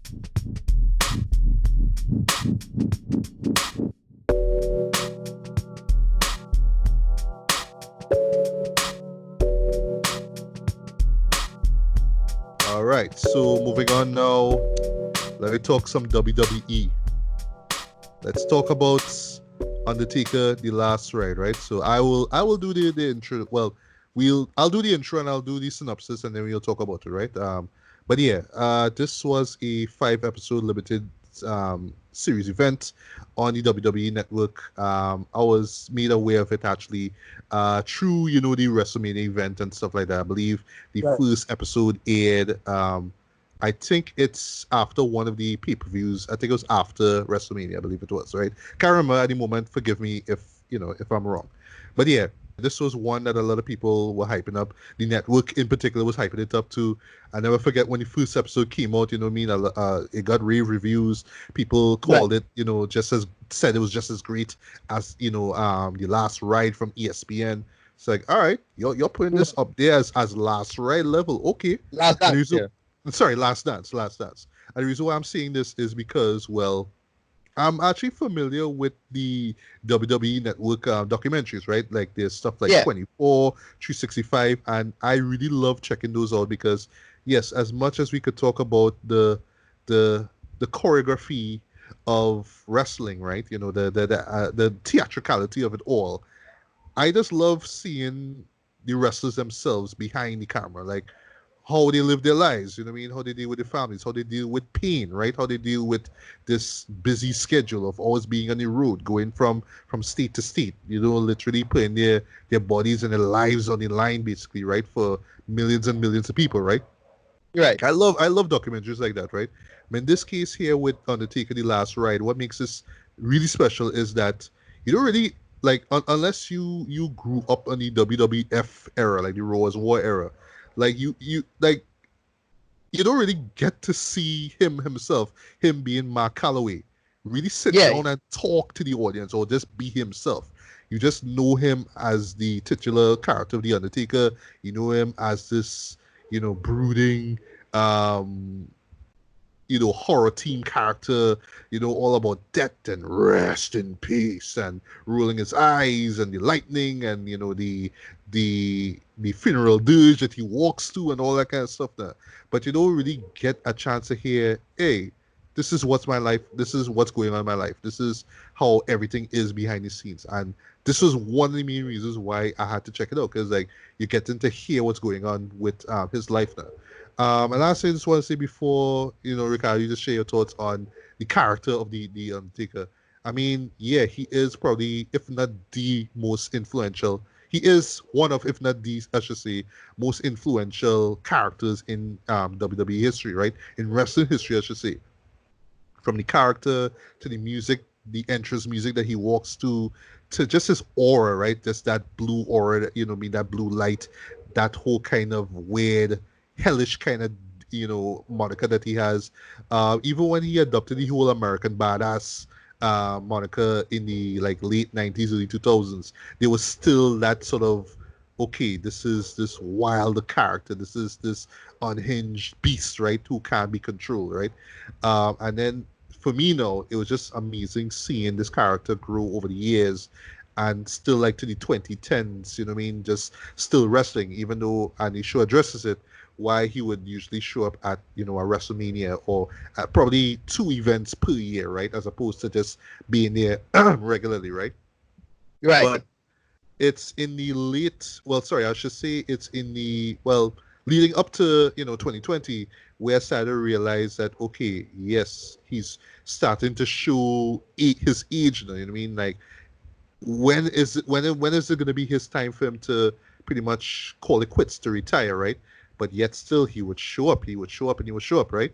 All right, so moving on now, let me talk some WWE. Let's talk about Undertaker: The Last Ride, right? So I will do the intro. Well, I'll do the intro and I'll do the synopsis and then we'll talk about it, right? But yeah, this was a 5 episode limited series event on the WWE Network. I was made aware of it actually through the WrestleMania event and stuff like that. I believe the Right. first episode aired. I think it's after one of the pay-per-views. I think it was after WrestleMania, I believe it was, right? Can't remember at the moment. Forgive me if I'm wrong. But yeah, this was one that a lot of people were hyping up. The network in particular was hyping it up too. I never forget when the first episode came out, you know what I mean? It got rave reviews. People Right. called it, said it was just as great as, the last ride from ESPN. It's like, all right, you're putting this up there as last ride level. Okay. Last And the dance. reason Yeah. Sorry, Last Dance, Last Dance. And the reason why I'm saying this is because, well, I'm actually familiar with the WWE Network documentaries, right? Like there's stuff like Yeah. 24, 365, and I really love checking those out because, yes, as much as we could talk about the the choreography of wrestling, right? The theatricality of it all. I just love seeing the wrestlers themselves behind the camera, like how they live their lives, you know what I mean? How they deal with their families, how they deal with pain, right? How they deal with this busy schedule of always being on the road, going from state to state, literally putting their bodies and their lives on the line basically, right? For millions and millions of people, right? Right. I love documentaries like that, right? But in this case here with Undertaker: The Last Ride, what makes this really special is that you don't really like unless you grew up on the WWF era, like the Raw War era, like you don't really get to see him himself, him being Mark Calloway, really sit Yeah. down and talk to the audience or just be himself. You just know him as the titular character of the Undertaker. You know him as this, brooding, um, horror team character, all about death and rest in peace and rolling his eyes and the lightning and the funeral dirge that he walks to and all that kind of stuff there. But you don't really get a chance to hear, hey, this is what's my life, this is what's going on in my life, this is how everything is behind the scenes. And this was one of the main reasons why I had to check it out, because like you're getting to hear what's going on with his life now. And lastly, I just want to say before, Ricardo, you just share your thoughts on the character of the Undertaker. I mean, yeah, he is probably, if not the most influential, he is one of, if not the, I should say, most influential characters in WWE history, right? In wrestling history, I should say. From the character to the music, the entrance music that he walks to just his aura, right? Just that blue aura, that blue light, that whole kind of weird, hellish kind of, moniker that he has. Even when he adopted the whole American badass moniker in the like late 90s, early 2000s, there was still that sort of, okay, this is this wild character, this is this unhinged beast, right? Who can't be controlled, right? And then for me now, it was just amazing seeing this character grow over the years and still like to the 2010s, you know what I mean? Just still wrestling, even though, and the show addresses it, why he would usually show up at, a WrestleMania or at probably 2 events per year, right? As opposed to just being there regularly, right? Right. But it's in the late, well, sorry, I should say it's in the, well, leading up to 2020, where I started to realize that, okay, yes, he's starting to show his age now, you know what I mean? Like, when is it going to be his time for him to pretty much call it quits, to retire, right? But yet still he would show up, and he would show up, right?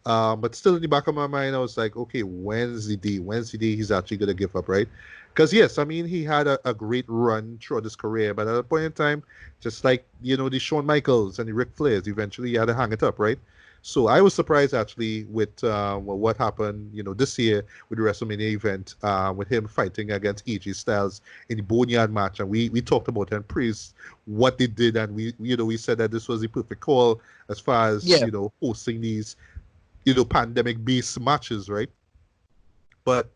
But still in the back of my mind, I was like, okay, when's the day? When's the day he's actually going to give up, right? Because, yes, I mean, he had a great run throughout his career, but at a point in time, just like, the Shawn Michaels and the Ric Flairs, eventually he had to hang it up, right? So I was surprised actually with well, what happened, this year with the WrestleMania event, with him fighting against AJ Styles in the Boneyard match, and we talked about it and praised what they did, and we said that this was the perfect call as far as Yeah. hosting these pandemic-based matches, right? But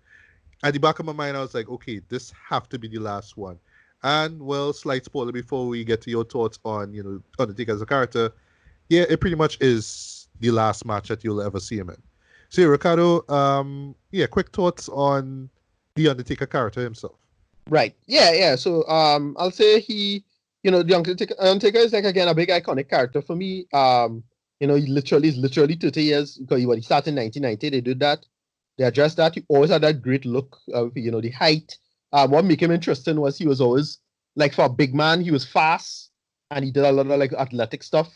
at the back of my mind, I was like, okay, this have to be the last one. And well, slight spoiler before we get to your thoughts on, Undertaker as a character. Yeah, it pretty much is the last match that you'll ever see him in. So, yeah, Ricardo, yeah, quick thoughts on the Undertaker character himself. Right. Yeah, yeah. So I'll say the Undertaker is like again a big iconic character for me. He's literally 30 years because he started in 1990. They did that. They addressed that. He always had that great look of the height. What made him interesting was he was always like for a big man, he was fast and he did a lot of like athletic stuff.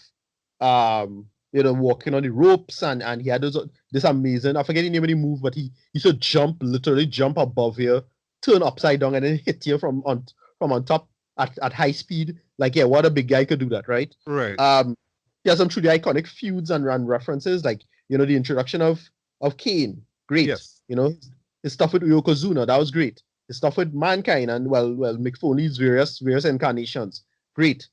Walking on the ropes and he had this amazing, I forget the name of the move, but he used to literally jump above here, turn upside down and then hit you from on top at high speed. Like, yeah, what a big guy could do that, right? Right. He has some truly iconic feuds and references, like the introduction of Kane, great. Yes. His stuff with Yokozuna, that was great. His stuff with Mankind and Mick Foley's various incarnations, great.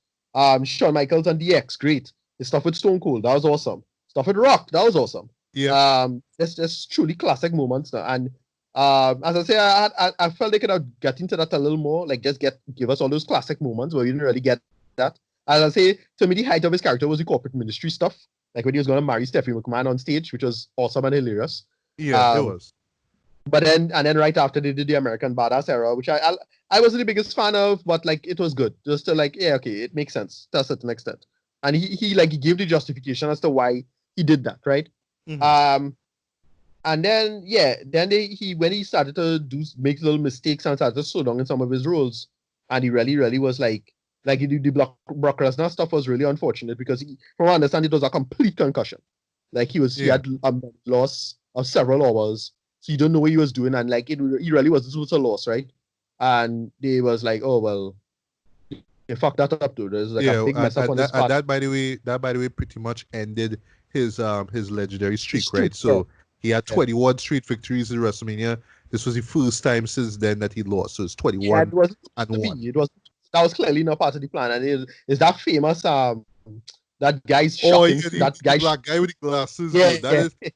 Shawn Michaels and DX, great. His stuff with Stone Cold, that was awesome. Stuff with Rock, that was awesome. Yeah. That's truly classic moments now. And as I say, I felt they could have got into that a little more, like just give us all those classic moments where we didn't really get that. As I say, to me, the height of his character was the corporate ministry stuff, like when he was going to marry Stephanie McMahon on stage, which was awesome and hilarious. Yeah, it was. But then right after they did the American Badass era, which I wasn't the biggest fan of, but like it was good. Just to like, yeah, okay, it makes sense to a certain extent. And he gave the justification as to why he did that, right? Mm-hmm. And then when he started to make little mistakes and started to slow down in some of his roles, and he really was like the Brock Lesnar stuff was really unfortunate because from what I understand, it was a complete concussion. Like he had a loss of several hours, so you don't know what he was doing, and like he really was a loss, right? And they was like, oh well, they fucked that up too. There's like a big mess up on his part. That by the way, pretty much ended his legendary streak, right? So he had 21 straight victories in WrestleMania. This was the first time since then that he lost. So it's 21 it wasn't and one. That was clearly not part of the plan. And is that famous that guy's shocking, that guy, black guy with the glasses. Yeah,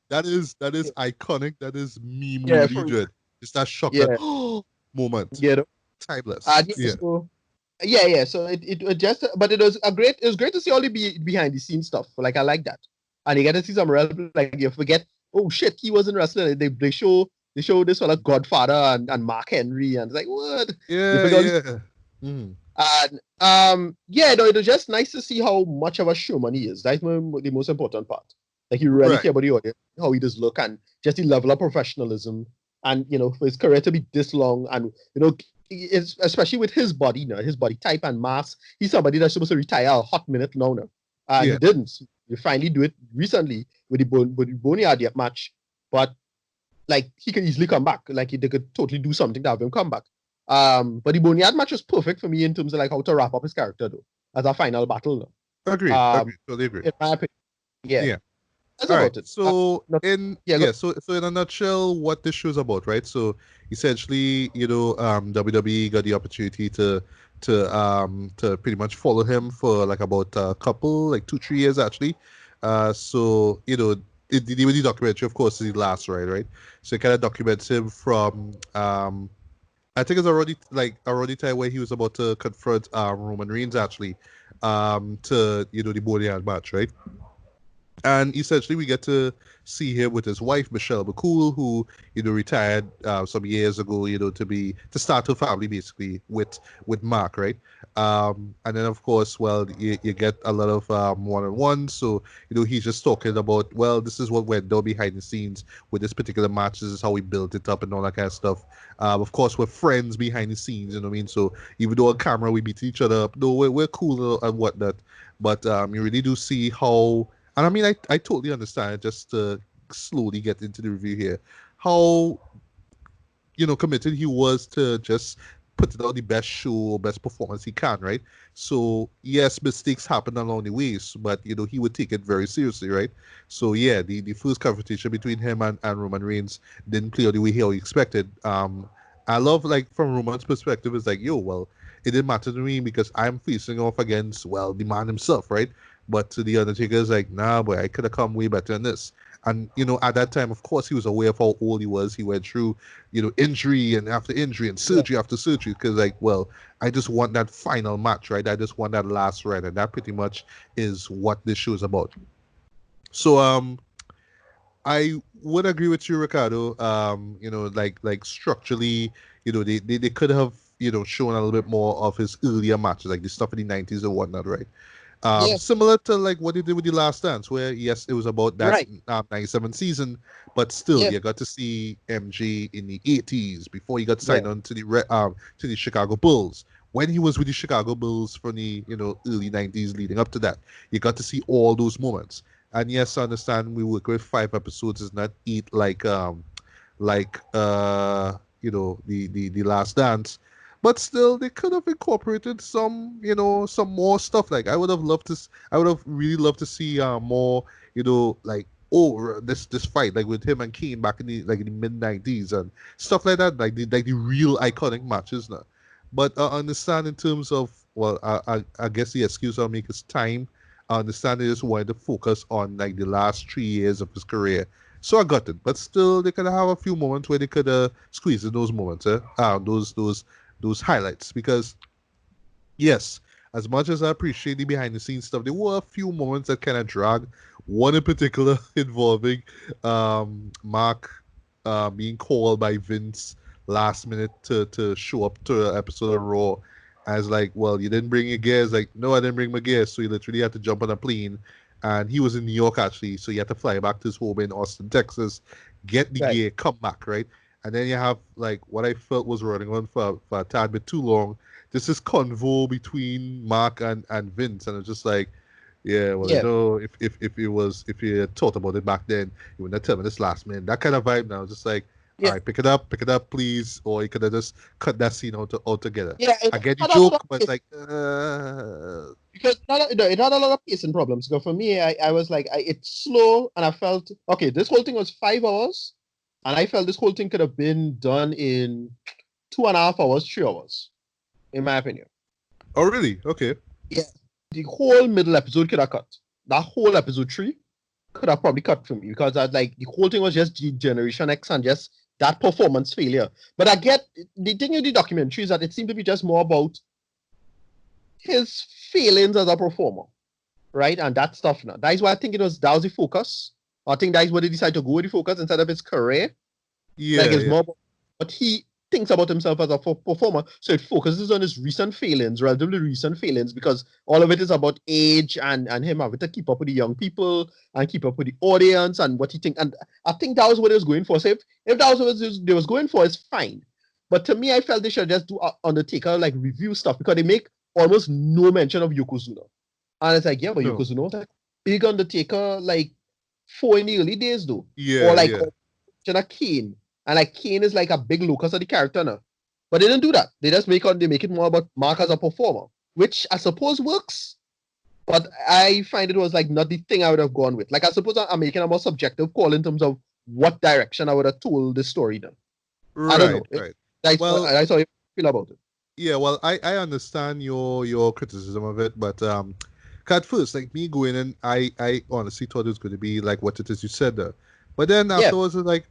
that is iconic. That is meme worthy, dread. It's that shocker moment. Yeah, timeless. So it just, but it was great to see all the behind the scenes stuff. Like I like that, and you get to see some real, like you forget, oh shit, he wasn't wrestling. They show this one like Godfather and Mark Henry, and it's like what? Yeah. And it was just nice to see how much of a showman he is. That's the most important part. Like you really care about the audience, how he does look, and just the level of professionalism. And for his career to be this long, and especially with his body, his body type and mass, he's somebody that's supposed to retire a hot minute now. He didn't. You finally do it recently with the Boneyard match, but like he can easily come back. Like they could totally do something to have him come back. But the Boneyard match was perfect for me in terms of like how to wrap up his character though, as a final battle. Agreed. Totally agree. In my opinion. Yeah. That's all right. So in a nutshell, what this show is about, right? So essentially, WWE got the opportunity to pretty much follow him for like about a couple, like 2-3 years actually. So the documentary, of course, is the last right? So it kind of documents him from I think it's already time where he was about to confront Roman Reigns actually to the Boneyard match, right? And essentially, we get to see him with his wife Michelle McCool, who retired some years ago, to start her family basically with Mark, right? And then of course, well, you get a lot of one-on-ones. So he's just talking about, well, this is what went down behind the scenes with this particular match. This is how we built it up and all that kind of stuff. Of course, we're friends behind the scenes, you know what I mean? So even though on camera we beat each other up, no, we're cool and whatnot. But you really do see how. And I mean, I totally understand, just to slowly get into the review here, how, committed he was to just put out the best show, best performance he can, right? So, yes, mistakes happen along the ways, but, he would take it very seriously, right? So, yeah, the first confrontation between him and Roman Reigns didn't play out the way he expected. I love, like, from Roman's perspective, it's like, well, it didn't matter to me because I'm facing off against, well, the man himself, right? But to the Undertaker's like, nah, boy, I could have come way better than this. And at that time, of course, he was aware of how old he was. He went through, injury and after injury and Yeah. surgery after surgery. Because like, well, I just want that final match, right? I just want that last run, and that pretty much is what this show is about. So I would agree with you, Ricardo. Like structurally, they could have, shown a little bit more of his earlier matches, like the stuff in the 90s and whatnot, right? Yeah. Similar to like what they did with the Last Dance, where yes, it was about that Right. 97 season, but still, Yeah. you got to see MJ in the 80s before he got signed Yeah. on to the Chicago Bulls. When he was with the Chicago Bulls from the early 90s leading up to that, you got to see all those moments. And yes, I understand we work with 5 episodes, is not eight the Last Dance, but still they could have incorporated some more stuff. Like I would have really loved to see more, like, oh, this fight like with him and Kane back in the mid 90s and stuff like that, like the real iconic matches now. But I understand in terms of, well, I guess the excuse I'll make is time. I understand they just wanted to focus on like the last 3 years of his career. So I got it. But still they could have a few moments where they could squeeze in those moments, those highlights. Because yes, as much as I appreciate the behind the scenes stuff, there were a few moments that kind of dragged. One in particular involving Mark being called by Vince last minute to show up to an episode of Raw. As like, well, you didn't bring your gears. Like, no, I didn't bring my gears. So he literally had to jump on a plane. And he was in New York actually, so he had to fly back to his home in Austin, Texas, get the Right. gear, come back, right? And then you have like what I felt was running on for a tad bit too long. This convo between Mark and Vince, and it's just like, yeah, well, Yeah. if you had thought about it back then, you would not tell me this last minute. That kind of vibe now, just like, all Yeah. right, pick it up, please, or you could have just cut that scene altogether. Yeah. I get the Had a lot of joke, but it's pace like, because it had a lot of pacing problems. So for me, I was like, it's slow, and I felt okay. This whole thing was 5 hours, and I felt this whole thing could have been done in 2.5 hours, 3 hours, in my opinion. oh really? Okay. Yeah. The whole middle episode could have cut. That whole episode 3 could have probably cut for me because I like the whole thing was just Generation X and just that performance failure. But I get the thing with the documentary is that it seemed to be just more about his feelings as a performer, right? And that stuff now. That is why I think that was the focus. I think that is what they decided to go with the focus instead of his career. Like Yeah, it's yeah. more about what he thinks about himself as a performer. So it focuses on his recent failings, relatively recent failings, because all of it is about age and him having to keep up with the young people and keep up with the audience and what he thinks. And I think that was what he was going for. So if that was what they was going for, it's fine. But to me, I felt they should just do Undertaker like review stuff because they make almost no mention of Yokozuna. And it's like, yeah, but No. Yokozuna was like big Undertaker like four in the early days though. Or Yeah, like yeah. Jenna Kane. And like Kane is like a big locus of the character now. But they didn't do that. They make it more about Mark as a performer, which I suppose works. But I find it was like not the thing I would have gone with. Like I suppose I'm making a more subjective call in terms of what direction I would have told the story then. I don't Right, know. right. Well, That's how you feel about it. yeah, well, I understand your criticism of it, but at first, like me going in, I honestly thought it was going to be like what it is you said there, but then Yeah. afterwards, it's like,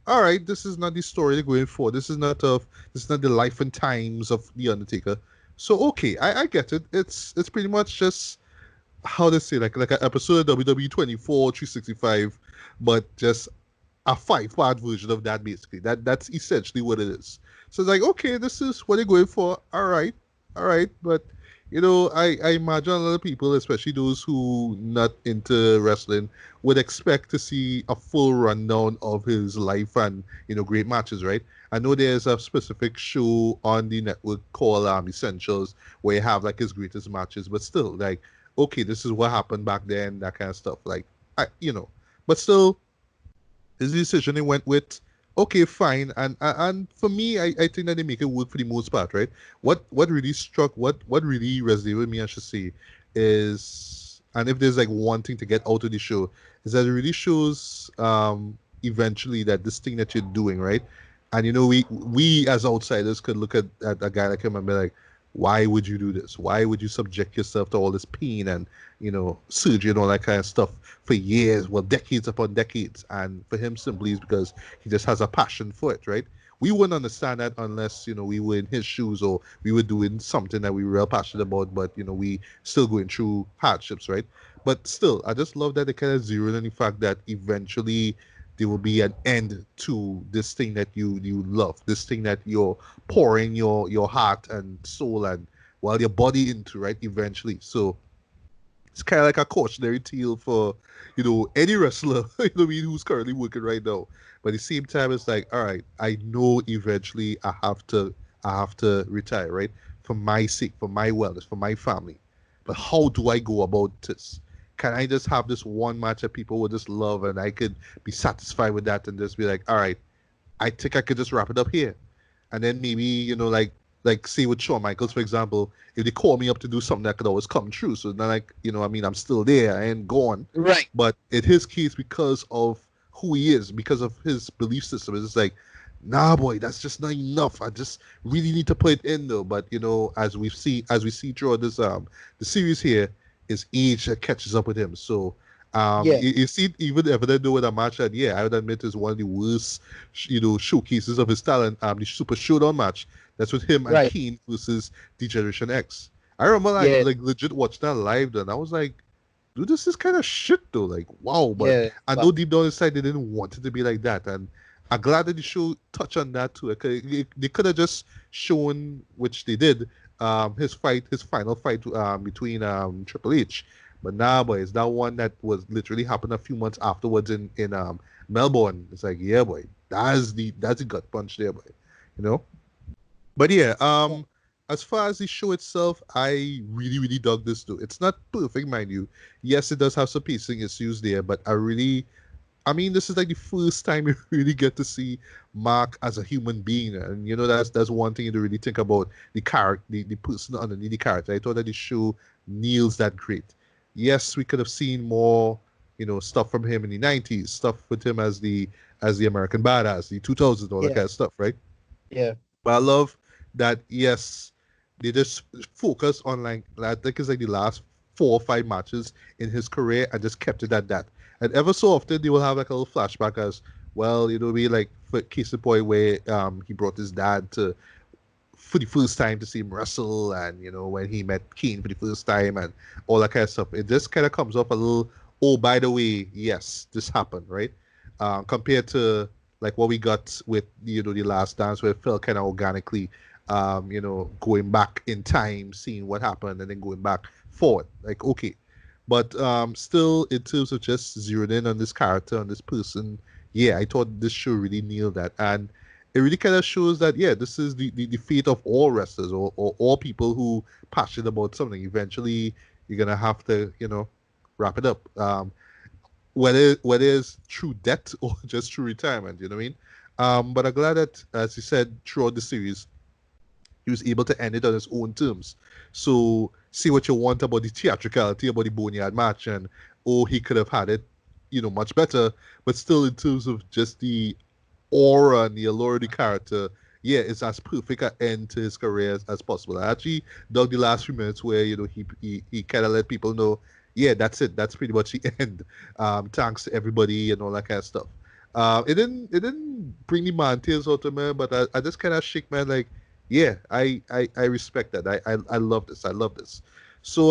all right, this is not the story they're going for. This is not the life and times of the Undertaker. So okay, I get it. It's pretty much just how they say like an episode of WWE 24 365, but just a 5 part version of that basically. That's essentially what it is. So it's like, okay, this is what they're going for. All right, but I imagine a lot of people, especially those who not into wrestling, would expect to see a full rundown of his life and great matches, right? I know there's a specific show on the network called Essentials where you have like his greatest matches, but still, like, okay, this is what happened back then, that kind of stuff. Like, but still, his decision he went with, okay, fine. And for me, I think that they make it work for the most part, right? What really struck, what really resonated with me, I should say, is, and if there's like one thing to get out of the show, is that it really shows eventually that this thing that you're doing, right? And we as outsiders could look at a guy like him and be like, why would you do this? Why would you subject yourself to all this pain and, surgery and all that kind of stuff for years, well, decades upon decades? And for him, simply is because he just has a passion for it, right? We wouldn't understand that unless, we were in his shoes or we were doing something that we were real passionate about, but, we still going through hardships, right? But still, I just love that they kind of zeroed in the fact that eventually there will be an end to this thing that you love, this thing that you're pouring your heart and soul and your body into, right? Eventually. So it's kind of like a cautionary tale for any wrestler who's currently working right now. But at the same time, it's like, all right, I know eventually I have to retire, right? For my sake, for my wellness, for my family. But how do I go about this? Can I just have this one match that people will just love and I could be satisfied with that and just be like, all right, I think I could just wrap it up here. And then maybe, like say with Shawn Michaels, for example, if they call me up to do something that could always come true. So then I'm still there, I ain't gone. Right. But in his case, because of who he is, because of his belief system, it's just like, nah boy, that's just not enough. I just really need to put it in though. But as we see throughout this the series here, his age catches up with him. So Yeah. you see, even evident though with a match that, I would admit is one of the worst, showcases of his talent. The Super Showdown match. That's with him and Right. Kane versus D-Generation X. I remember Yeah. like legit watching that live, and I was like, dude, this is kind of shit though. Like, wow. But Yeah. I know deep down inside they didn't want it to be like that, and I'm glad that the show touched on that too. They could have just shown, which they did, his final fight between Triple H. But nah, boy, it's that one that was literally happened a few months afterwards in Melbourne. It's like, yeah, boy, that's the gut punch there, boy. You know. But yeah, as far as the show itself, I really, really dug this too. It's not perfect, mind you. Yes, it does have some pacing issues there, but I mean, this is like the first time you really get to see Mark as a human being, and that's one thing you to really think about the character, the person underneath the character. I thought that the show nails that great. Yes, we could have seen more, stuff from him in the '90s, stuff with him as the American badass, the 2000s, all that Yeah. kind of stuff, right? Yeah. But I love that, yes, they just focus on, like, I think it's like the last 4 or 5 matches in his career and just kept it at that. And ever so often they will have like a little flashback as well, be like for case in point where he brought his dad to for the first time to see him wrestle, and when he met Kane for the first time and all that kind of stuff. It just kind of comes off a little, oh, by the way, yes, this happened, right? Compared to like what we got with the Last Dance, where it felt kind of organically, going back in time, seeing what happened, and then going back forward. Like, okay, but still, in terms of just zeroing in on this character, on this person, yeah, I thought this show really nailed that. And it really kind of shows that, yeah, this is the fate of all wrestlers, or all people who passionate about something. Eventually, you're gonna have to, wrap it up. Whether it's through death or just through retirement, you know what I mean? But I'm glad that, as you said, throughout the series, he was able to end it on his own terms. So see what you want about the theatricality, about the boneyard match, and he could have had it, much better. But still, in terms of just the aura and the allure of the character, yeah, it's as perfect an end to his career as possible. I actually dug the last few minutes where he kind of let people know, yeah, that's it. That's pretty much the end. Thanks to everybody and all that kind of stuff. It didn't bring the man tears out of me, but I just kind of shake man like, yeah, I respect that. I love this. I love this. So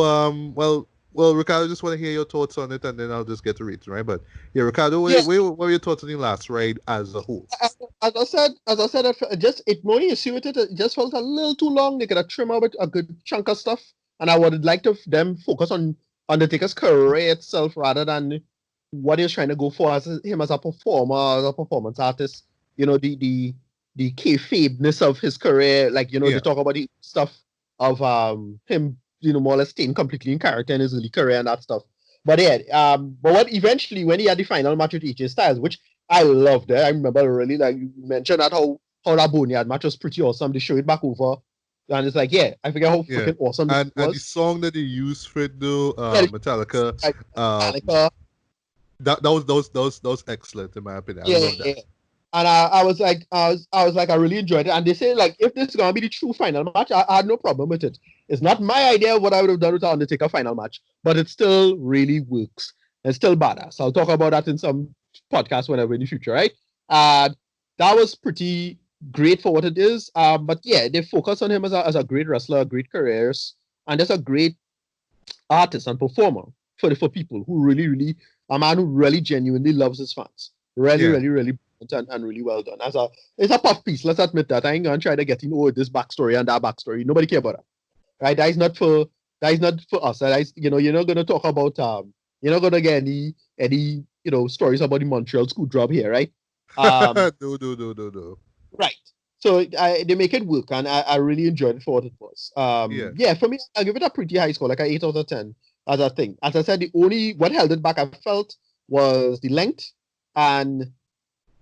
well, Ricardo, I just want to hear your thoughts on it, and then I'll just get to read, right? But yeah, Ricardo, Yeah. what were your thoughts on the last ride as a whole? As I said, it my issue with it. It just felt a little too long. They could have trimmed out a good chunk of stuff, and I would like to them focus on Undertaker's career itself rather than what he was trying to go for as him as a performer, as a performance artist. The kayfabeness of his career, like they Yeah, talk about the stuff of him, more or less staying completely in character in his early career and that stuff. But yeah, but what eventually when he had the final match with AJ Styles, which I loved it. I remember really like you mentioned that how that boneyard match was pretty awesome. They show it back over, and it's like, yeah, I forget how yeah. freaking awesome it And the was. song that they used for it though, Yeah, Metallica, like um, Metallica. that was excellent in my opinion. I Yeah, love yeah, that. yeah. And I was like, I really enjoyed it. And they say like, if this is gonna be the true final match, I had no problem with it. It's not my idea of what I would have done with the Undertaker final match, but it still really works. It's still badass. I'll talk about that in some podcast whenever in the future, right? Uh, that was pretty great for what it is. But yeah, they focus on him as a great wrestler, a great careers, and just a great artist and performer for people who really a man who really genuinely loves his fans. Yeah. Really and really well done. It's a puff piece. Let's admit that. I ain't gonna try to get in this backstory and that backstory. Nobody care about that. Right? That is not for us. That is, you're not gonna talk about you're not gonna get any stories about the Montreal school drop here, right? Um No. right. So they make it work, and I really enjoyed it for what it was. Yeah. Yeah, for me, I'll give it a pretty high score, like an 8 out of 10 as a thing. As I said, the only what held it back, I felt, was the length, and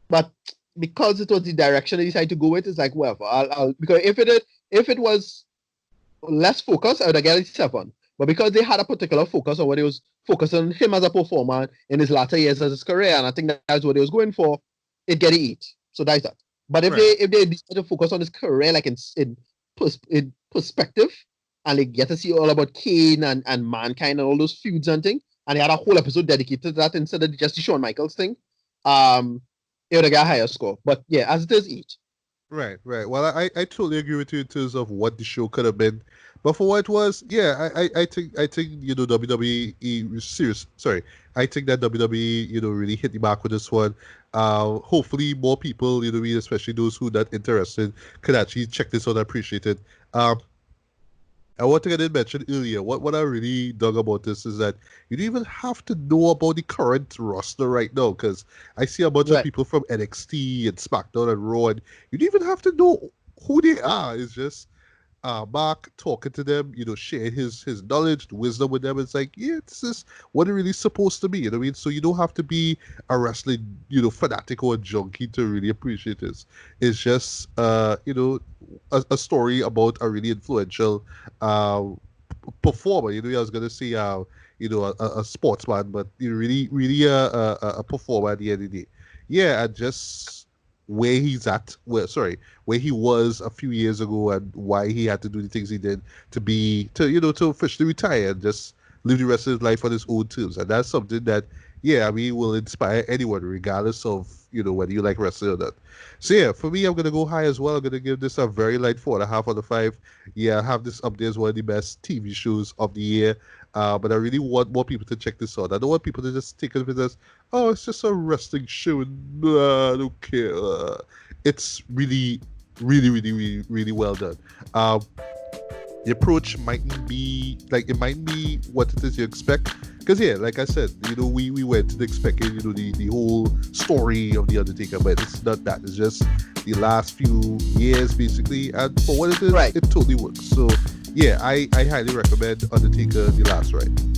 but because it was the direction they decided to go with, it's like whatever. I'll because if it was less focused, I would have given it 7. But because they had a particular focus on what it was focusing on him as a performer in his latter years of his career, and I think that's what they was going for, it get an 8. So that's that. But if they decide to focus on his career, like in perspective, and they get to see all about Kane and Mankind and all those feuds and things, and they had a whole episode dedicated to that instead of just the Shawn Michaels thing, it would have got a higher score. But yeah, as it is, 8. Right. Well, I totally agree with you in terms of what the show could have been, but for what it was, yeah, I think WWE serious. Sorry, I think that WWE really hit the mark with this one. Hopefully more people especially those who not interested could actually check this out and appreciate it. And one thing I did mention earlier, what I really dug about this is that you don't even have to know about the current roster right now, because I see a bunch of Right. people from NXT and SmackDown and Raw, and you don't even have to know who they are. It's just Mark talking to them, sharing his knowledge, wisdom with them. It's like, yeah, this is what it really supposed to be. You know what I mean? So you don't have to be a wrestling, fanatic or a junkie to really appreciate this. It's just, a story about a really influential uh, performer. I was gonna say, a sportsman, but really a performer at the end of the day. Yeah, and just where he's at. Where he was a few years ago, and why he had to do the things he did to officially retire and just live the rest of his life on his own terms. And that's something that, yeah, I mean, will inspire anyone, regardless of whether you like wrestling or not. So yeah, for me, I'm gonna go high as well. I'm gonna give this a very light 4.5 out of 5. Yeah, I have this up there as one of the best TV shows of the year. But I really want more people to check this out. I don't want people to just take it as, oh, it's just a wrestling show. I don't care. It's really well done. The approach mightn't be like, it might be what it is you expect, because yeah, like I said, we went expecting the whole story of the Undertaker, but it's not that. It's just the last few years basically, and for what it is, Right. it totally works. So yeah, I highly recommend Undertaker: The Last Ride.